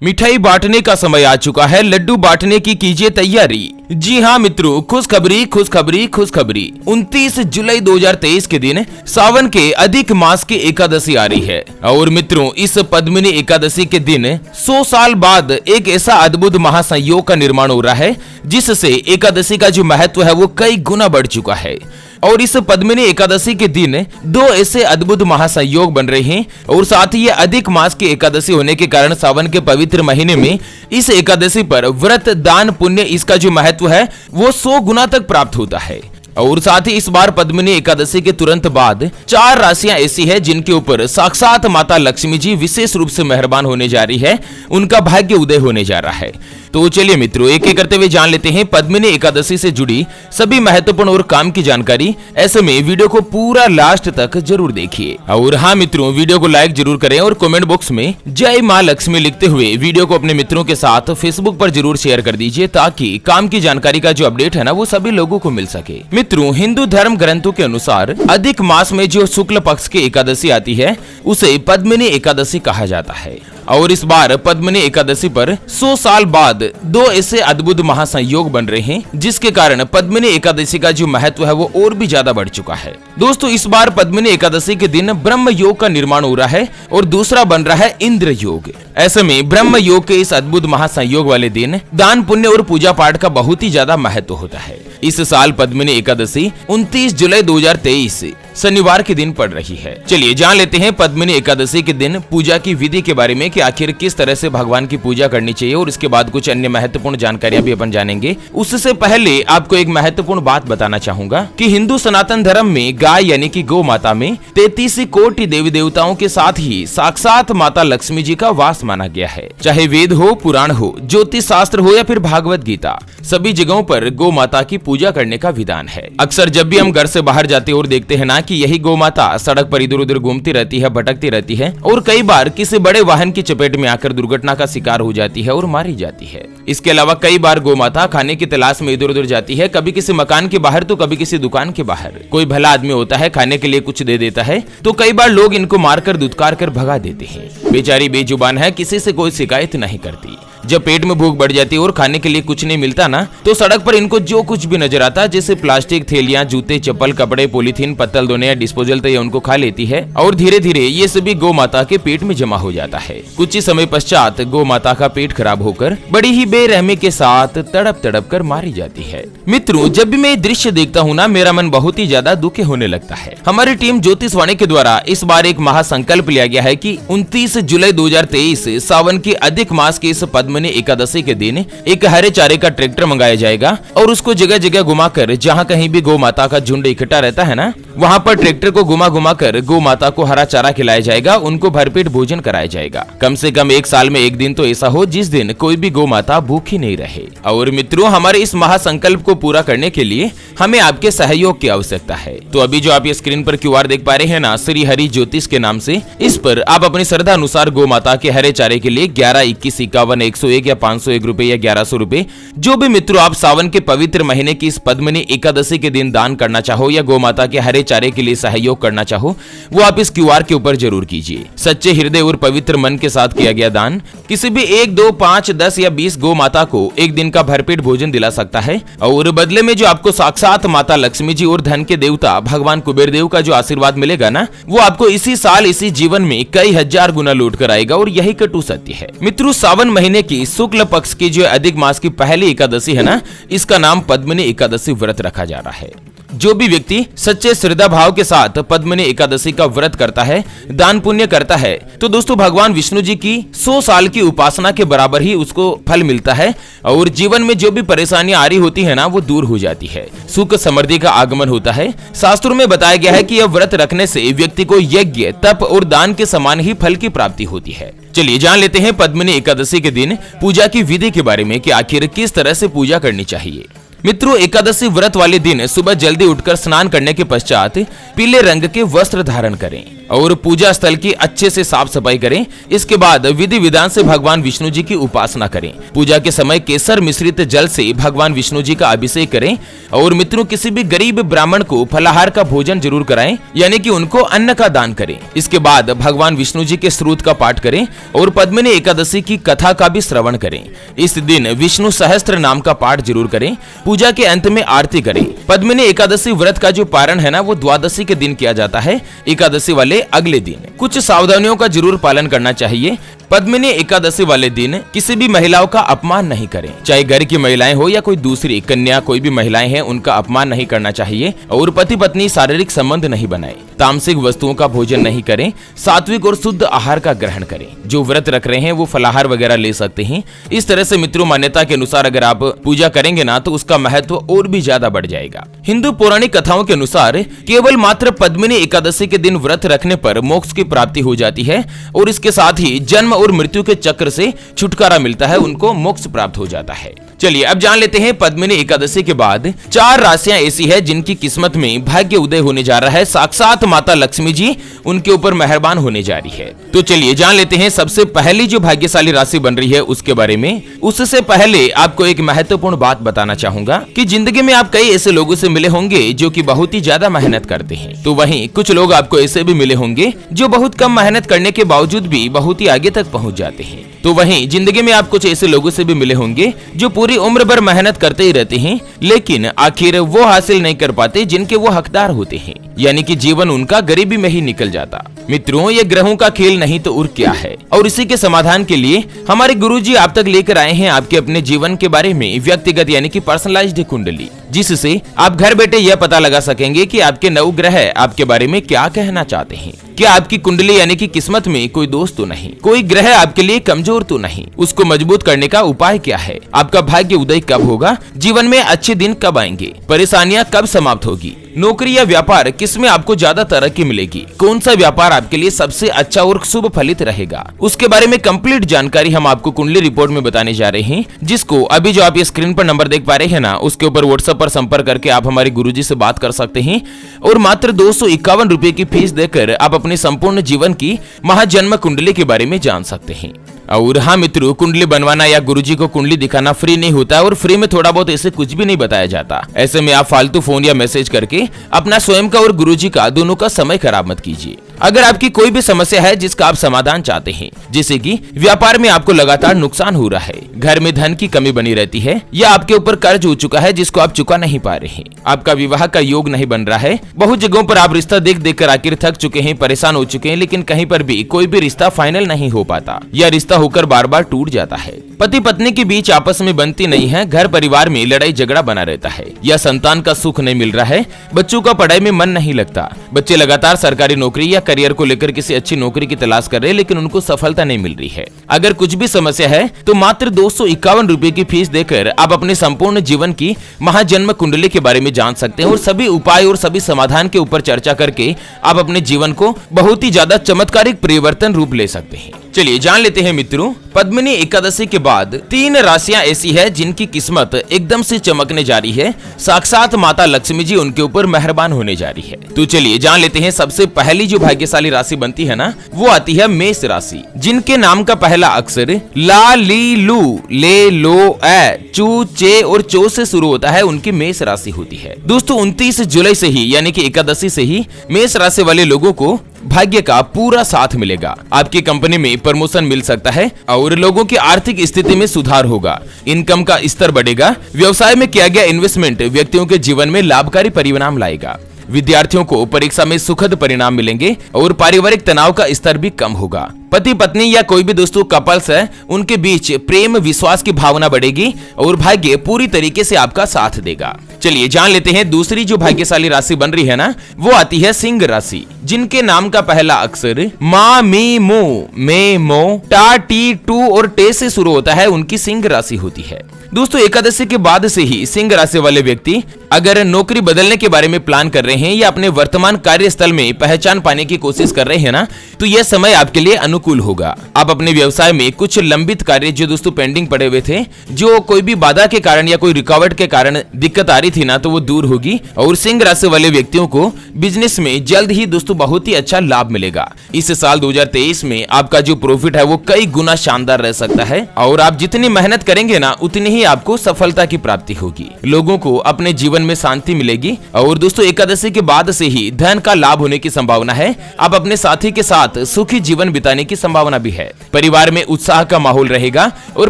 मिठाई बांटने का समय आ चुका है, लड्डू बांटने की कीजिए तैयारी। जी हाँ मित्रों, खुशखबरी खुशखबरी खुशखबरी। 29 जुलाई 2023 के दिन सावन के अधिक मास की एकादशी आ रही है। और मित्रों, इस पद्मिनी एकादशी के दिन 100 साल बाद एक ऐसा अद्भुत महासंयोग का निर्माण हो रहा है, जिससे एकादशी का जो महत्व है वो कई गुना बढ़ चुका है। और इस पद्मिनी एकादशी के दिन दो ऐसे अद्भुत महासंयोग बन रहे हैं, और साथ ही अधिक मास की एकादशी होने के कारण सावन के पवित्र महीने में इस एकादशी पर व्रत दान पुण्य इसका जो महत्व है वो 100 गुना तक प्राप्त होता है। और साथ ही इस बार पद्मिनी एकादशी के तुरंत बाद 4 राशियां ऐसी है जिनके ऊपर साक्षात माता लक्ष्मी जी विशेष रूप से मेहरबान होने जा रही है, उनका भाग्य उदय होने जा रहा है। तो चलिए मित्रों, एक एक करते हुए जान लेते हैं पद्मिनी एकादशी से जुड़ी सभी महत्वपूर्ण और काम की जानकारी। ऐसे में वीडियो को पूरा लास्ट तक जरूर देखिए। और हाँ मित्रों, वीडियो को लाइक जरूर करें और कमेंट बॉक्स में जय माँ लक्ष्मी लिखते हुए वीडियो को अपने मित्रों के साथ फेसबुक पर जरूर शेयर कर दीजिए, ताकि काम की जानकारी का जो अपडेट है ना वो सभी लोगों को मिल सके। मित्रों, हिंदू धर्म ग्रंथों के अनुसार अधिक मास में जो शुक्ल पक्ष की एकादशी आती है उसे पद्मिनी एकादशी कहा जाता है। और इस बार पद्मिनी एकादशी पर 100 साल बाद दो ऐसे अद्भुत महासंयोग बन रहे हैं, जिसके कारण पद्मिनी एकादशी का जो महत्व है वो और भी ज्यादा बढ़ चुका है। दोस्तों, इस बार पद्मिनी एकादशी के दिन ब्रह्म योग का निर्माण हो रहा है और दूसरा बन रहा है इंद्र योग। ऐसे में ब्रह्म योग के इस अद्भुत महासंयोग वाले दिन दान पुण्य और पूजा पाठ का बहुत ही ज्यादा महत्व होता है। इस साल पद्मिनी एकादशी 29 जुलाई 2023 शनिवार के दिन पड़ रही है। चलिए जान लेते हैं पद्मिनी एकादशी के दिन पूजा की विधि के बारे में कि आखिर किस तरह से भगवान की पूजा करनी चाहिए, और इसके बाद कुछ अन्य महत्वपूर्ण जानकारियां भी अपन जानेंगे। उससे पहले आपको एक महत्वपूर्ण बात बताना चाहूंगा कि हिंदू सनातन धर्म में गाय यानी कि गौ माता में 33 कोटि देवी देवताओं के साथ ही साक्षात माता लक्ष्मी जी का वास माना गया है। चाहे वेद हो, पुराण हो, ज्योतिष शास्त्र हो या फिर भागवत गीता, सभी जगहों पर गौ माता की पूजा करने का विधान है। अक्सर जब भी हम घर से बाहर जाते और देखते हैं ना कि यही गौ माता सड़क पर इधर उधर घूमती रहती है, भटकती रहती है, और कई बार किसी बड़े वाहन की चपेट में आकर दुर्घटना का शिकार हो जाती है और मारी जाती है। इसके अलावा कई बार गौ माता खाने की तलाश में इधर उधर जाती है, कभी किसी मकान के बाहर तो कभी किसी दुकान के बाहर। कोई भला आदमी होता है, खाने के लिए कुछ दे देता है, तो कई बार लोग इनको मारकर दुत्कार कर भगा देते हैं। बेचारी बेजुबान है, किसी से कोई शिकायत नहीं करती। जब पेट में भूख बढ़ जाती है और खाने के लिए कुछ नहीं मिलता ना, तो सड़क पर इनको जो कुछ भी नजर आता है, जैसे प्लास्टिक थैलियां, जूते, चप्पल, कपड़े, पॉलीथीन, पत्तल धोने या डिस्पोजल, तो ये उनको खा लेती है और धीरे धीरे ये सभी गौ माता के पेट में जमा हो जाता है। कुछ ही समय पश्चात गौ माता का पेट खराब होकर बड़ी ही बेरहमी के साथ तड़प तड़प कर मारी जाती है। मित्रों, जब भी मैं दृश्य देखता हूँ ना, मेरा मन बहुत ही ज्यादा दुखी होने लगता है। हमारी टीम ज्योतिषवाणी के द्वारा इस बार एक महासंकल्प लिया गया है कि 29 जुलाई 2023 सावन की अधिक मास की इस पद्मिनी एकादशी के दिन एक हरे चारे का ट्रैक्टर मंगाया जाएगा, और उसको जगह जगह घुमाकर, जहाँ कहीं भी गौ माता का झुंड इकट्ठा रहता है ना, वहाँ पर ट्रैक्टर को घुमा घुमा कर गौ माता को हरा चारा खिलाया जाएगा, उनको भरपेट भोजन कराया जाएगा। कम से कम एक साल में एक दिन तो ऐसा हो जिस दिन कोई भी गौ माता भूखी नहीं रहे। और मित्रों, हमारे इस महासंकल्प को पूरा करने के लिए हमें आपके सहयोग की आवश्यकता है। तो अभी जो आप ये स्क्रीन पर QR देख पा रहे हैं ना, श्री हरि ज्योतिष के नाम से, इस पर आप अपनी श्रद्धा अनुसार गौ माता के हरे चारे के लिए 11, 21, 51, 101 या 501 रुपए या 1100 रुपए, जो भी मित्रों आप सावन के पवित्र महीने की इस पद्मिनी एकादशी के दिन दान करना चाहो या गौ माता के हरे चारे के लिए सहयोग करना चाहो, वो आप इस QR के ऊपर जरूर कीजिए। सच्चे हृदय और पवित्र मन के साथ किया गया दान किसी भी 1, 2, 5, 10 या 20 गौ माता को एक दिन का भरपेट भोजन दिला सकता है, और बदले में जो आपको साक्षात माता लक्ष्मी जी और धन के देवता भगवान कुबेर देव का जो आशीर्वाद मिलेगा ना, वो आपको इसी साल इसी जीवन में कई हजार गुना लौट कर आएगा। और यही कटु सत्य है। मित्रों, सावन महीने की शुक्ल पक्ष की जो अधिक मास की पहली एकादशी है ना, इसका नाम पद्मिनी एकादशी व्रत रखा जा रहा है। जो भी व्यक्ति सच्चे श्रद्धा भाव के साथ पद्मिनी एकादशी का व्रत करता है, दान पुण्य करता है, तो दोस्तों भगवान विष्णु जी की 100 साल की उपासना के बराबर ही उसको फल मिलता है, और जीवन में जो भी परेशानियां आ रही होती है ना, वो दूर हो जाती है। सुख समृद्धि का आगमन होता है। शास्त्रों में बताया गया है कि यह व्रत रखने से व्यक्ति को यज्ञ, तप और दान के समान ही फल की प्राप्ति होती है। चलिए जान लेते हैं पद्मिनी एकादशी के दिन पूजा की विधि के बारे में कि आखिर किस तरह से पूजा करनी चाहिए। मित्रों, एकादशी व्रत वाले दिन सुबह जल्दी उठकर स्नान करने के पश्चात पीले रंग के वस्त्र धारण करें और पूजा स्थल की अच्छे से साफ सफाई करें। इसके बाद विधि विधान से भगवान विष्णु जी की उपासना करें। पूजा के समय केसर मिश्रित जल से भगवान विष्णु जी का अभिषेक करें। और मित्रों, किसी भी गरीब ब्राह्मण को फलाहार का भोजन जरूर कराएं, यानी कि उनको अन्न का दान करें। इसके बाद भगवान विष्णु जी के स्तोत्र का पाठ करें और पद्मिनी एकादशी की कथा का भी श्रवण करें। इस दिन विष्णु सहस्त्र नाम का पाठ जरूर करें। पूजा के अंत में आरती करें। पद्मिनी एकादशी व्रत का जो पारण है ना, वो द्वादशी के दिन किया जाता है, एकादशी वाले अगले दिन। कुछ सावधानियों का जरूर पालन करना चाहिए। पद्मिनी एकादशी वाले दिन किसी भी महिलाओं का अपमान नहीं करें, चाहे घर की महिलाएं हो या कोई दूसरी कन्या, कोई भी महिलाएं हैं उनका अपमान नहीं करना चाहिए। और पति पत्नी शारीरिक संबंध नहीं बनाए, तामसिक वस्तुओं का भोजन नहीं करें, सात्विक और शुद्ध आहार का ग्रहण करें। जो व्रत रख रहे हैं वो फलाहार वगैरह ले सकते हैं। इस तरह से मित्रों, मान्यता के अनुसार अगर आप पूजा करेंगे ना तो उसका महत्व और भी ज्यादा बढ़ जाएगा। हिंदू पौराणिक कथाओं के अनुसार केवल मात्र पद्मिनी एकादशी के दिन व्रत रखने पर मोक्ष की प्राप्ति हो जाती है और इसके साथ ही जन्म और मृत्यु के चक्र से छुटकारा मिलता है, उनको मोक्ष प्राप्त हो जाता है। चलिए अब जान लेते हैं पद्मिनी एकादशी के बाद 4 राशियां ऐसी है जिनकी किस्मत में भाग्य उदय होने जा रहा है। साक्षात माता लक्ष्मी जी उनके ऊपर मेहरबान होने जा रही है। तो चलिए जान लेते हैं सबसे पहली जो भाग्यशाली राशि बन रही है उसके बारे में। उससे पहले आपको एक महत्वपूर्ण बात बताना चाहूंगा कि जिंदगी में आप कई ऐसे लोगों से मिले होंगे जो कि बहुत ही ज्यादा मेहनत करते हैं, तो वहीं कुछ लोग आपको ऐसे भी मिले होंगे जो बहुत कम मेहनत करने के बावजूद भी बहुत ही आगे तक पहुंच जाते हैं। तो वहीं जिंदगी में आप कुछ ऐसे लोगों से भी मिले होंगे जो पूरी उम्र भर मेहनत करते ही रहते हैं, लेकिन आखिर वो हासिल नहीं कर पाते जिनके वो हकदार होते हैं, यानी कि जीवन उनका गरीबी में ही निकल जाता। मित्रों, ये ग्रहों का खेल नहीं तो और क्या है। और इसी के समाधान के लिए हमारे गुरुजी आप तक लेकर आए हैं आपके अपने जीवन के बारे में व्यक्तिगत यानी कि पर्सनलाइज्ड कुंडली, जिससे आप घर बैठे यह पता लगा सकेंगे कि आपके नवग्रह आपके बारे में क्या कहना चाहते हैं। क्या आपकी कुंडली यानी कि किस्मत में कोई दोष तो नहीं, कोई ग्रह आपके लिए कमजोर तो नहीं, उसको मजबूत करने का उपाय क्या है, आपका भाग्य उदय कब होगा, जीवन में अच्छे दिन कब आएंगे, परेशानियां कब समाप्त होगी, नौकरी या व्यापार किसमें आपको ज्यादा तरक्की मिलेगी, कौन सा व्यापार आपके लिए सबसे अच्छा और शुभ फलित रहेगा, उसके बारे में कंप्लीट जानकारी हम आपको कुंडली रिपोर्ट में बताने जा रहे हैं, जिसको अभी जो आप ये स्क्रीन पर नंबर देख पा रहे हैं ना, उसके ऊपर व्हाट्सएप पर संपर्क करके आप हमारे गुरुजी से बात कर सकते हैं और मात्र 251 रुपए की फीस देकर आप अपने संपूर्ण जीवन की महाजन्म कुंडली के बारे में जान सकते हैं। और हाँ मित्रों, कुंडली बनवाना या गुरुजी को कुंडली दिखाना फ्री नहीं होता और फ्री में थोड़ा बहुत ऐसे कुछ भी नहीं बताया जाता। ऐसे में आप फालतू फोन या मैसेज करके अपना स्वयं का और गुरुजी का दोनों का समय खराब मत कीजिए। अगर आपकी कोई भी समस्या है जिसका आप समाधान चाहते हैं, जैसे कि व्यापार में आपको लगातार नुकसान हो रहा है, घर में धन की कमी बनी रहती है, या आपके ऊपर कर्ज हो चुका है जिसको आप चुका नहीं पा रहे हैं, आपका विवाह का योग नहीं बन रहा है, बहुत जगहों पर आप रिश्ता देख देख कर आखिर थक चुके हैं, परेशान हो चुके हैं, लेकिन कहीं पर भी कोई भी रिश्ता फाइनल नहीं हो पाता या रिश्ता होकर बार बार टूट जाता है, पति पत्नी के बीच आपस में बनती नहीं है, घर परिवार में लड़ाई झगड़ा बना रहता है, या संतान का सुख नहीं मिल रहा है, बच्चों का पढ़ाई में मन नहीं लगता, बच्चे लगातार सरकारी नौकरी या करियर को लेकर किसी अच्छी नौकरी की तलाश कर रहे हैं लेकिन उनको सफलता नहीं मिल रही है। अगर कुछ भी समस्या है तो मात्र 251 रुपए की फीस देकर आप अपने संपूर्ण जीवन की महाजन्म कुंडली के बारे में जान सकते हैं और सभी उपाय और सभी समाधान के ऊपर चर्चा करके आप अपने जीवन को बहुत ही ज्यादा चमत्कारिक परिवर्तन रूप ले सकते हैं। चलिए जान लेते हैं मित्रों, पद्मिनी एकादशी के बाद 3 राशियां ऐसी है जिनकी किस्मत एकदम से चमकने जा रही है, साक्षात माता लक्ष्मी जी उनके ऊपर मेहरबान होने जा रही है। तो चलिए जान लेते हैं सबसे पहली जो भाग्यशाली राशि बनती है ना, वो आती है मेष राशि, जिनके नाम का पहला अक्षर ला, ली, लू, ले, लो, ए, चू, चे और चो से शुरू होता है, उनकी मेष राशि होती है। दोस्तों 29 जुलाई से ही यानी कि एकादशी से ही मेष राशि वाले लोगों को भाग्य का पूरा साथ मिलेगा। आपकी कंपनी में प्रमोशन मिल सकता है और लोगों की आर्थिक स्थिति में सुधार होगा, इनकम का स्तर बढ़ेगा, व्यवसाय में किया गया इन्वेस्टमेंट व्यक्तियों के जीवन में लाभकारी परिणाम लाएगा, विद्यार्थियों को परीक्षा में सुखद परिणाम मिलेंगे और पारिवारिक तनाव का स्तर भी कम होगा। पति पत्नी या कोई भी दोस्तों कपल्स है, उनके बीच प्रेम विश्वास की भावना बढ़ेगी और भाग्य पूरी तरीके से आपका साथ देगा। चलिए जान लेते हैं दूसरी जो भाग्यशाली राशि बन रही है ना, वो आती है सिंह राशि, जिनके नाम का पहला अक्षर मा, मी, मो, मे, मो, टा, टी, टू और टे से शुरू होता है, उनकी सिंह राशि होती है। दोस्तों एकादशी के बाद से ही सिंह राशि वाले व्यक्ति अगर नौकरी बदलने के बारे में प्लान कर रहे हैं या अपने वर्तमान कार्यस्थल में पहचान पाने की कोशिश कर रहे हैं ना, तो यह समय आपके लिए अनुकूल अनुकूल होगा। आप अपने व्यवसाय में कुछ लंबित कार्य जो दोस्तों पेंडिंग पड़े हुए थे, जो कोई भी बाधा के कारण या कोई रुकावट के कारण दिक्कत आ रही थी ना, तो वो दूर होगी। और सिंह राशि वाले व्यक्तियों को बिजनेस में जल्द ही दोस्तों बहुत ही अच्छा लाभ मिलेगा। इस साल 2023 में आपका जो प्रॉफिट है वो कई गुना शानदार रह सकता है और आप जितनी मेहनत करेंगे ना उतनी ही आपको सफलता की प्राप्ति होगी। लोगों को अपने जीवन में शांति मिलेगी और दोस्तों एकादशी के बाद से ही धन का लाभ होने की संभावना है। आप अपने साथी के साथ सुखी जीवन बिताने की संभावना भी है। परिवार में उत्साह का माहौल रहेगा और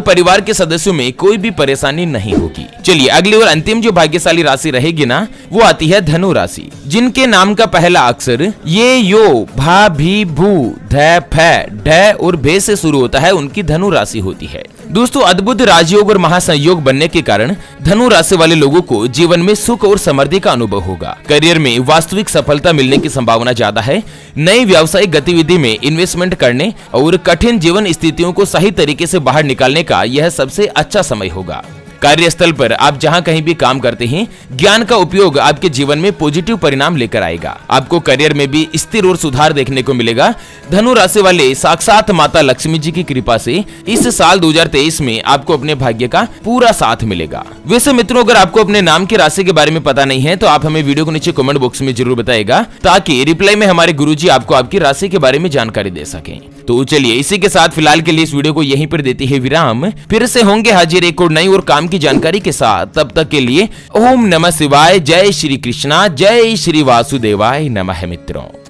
परिवार के सदस्यों में कोई भी परेशानी नहीं होगी। चलिए अगली और अंतिम जो भाग्यशाली राशि रहेगी ना, वो आती है धनु राशि। जिनके नाम का पहला अक्षर ये यो भा भी भू ध फ ढ और भे से शुरू होता है, उनकी धनु राशि होती है। दोस्तों अद्भुत राजयोग और महासंयोग बनने के कारण धनु राशि वाले लोगों को जीवन में सुख और समृद्धि का अनुभव होगा। करियर में वास्तविक सफलता मिलने की संभावना ज्यादा है। नई व्यावसायिक गतिविधि में इन्वेस्टमेंट करने और कठिन जीवन स्थितियों को सही तरीके से बाहर निकालने का यह सबसे अच्छा समय होगा। कार्यस्थल पर आप जहां कहीं भी काम करते हैं, ज्ञान का उपयोग आपके जीवन में पॉजिटिव परिणाम लेकर आएगा। आपको करियर में भी स्थिर और सुधार देखने को मिलेगा। धनु राशि वाले साक्षात माता लक्ष्मी जी की कृपा से इस साल 2023 में आपको अपने भाग्य का पूरा साथ मिलेगा। वैसे मित्रों, अगर आपको अपने नाम की राशि के बारे में पता नहीं है तो आप हमें वीडियो को नीचे कमेंट बॉक्स में जरूर बताएगा, ताकि रिप्लाई में हमारे गुरुजी आपको आपकी राशि के बारे में जानकारी दे सकें। तो चलिए इसी के साथ फिलहाल के लिए इस वीडियो को यहीं पर देती है विराम। फिर से होंगे हाजिर एक और नई और काम की जानकारी के साथ। तब तक के लिए ओम नमः शिवाय, जय श्री कृष्णा, जय श्री वासुदेवाय नमः मित्रों।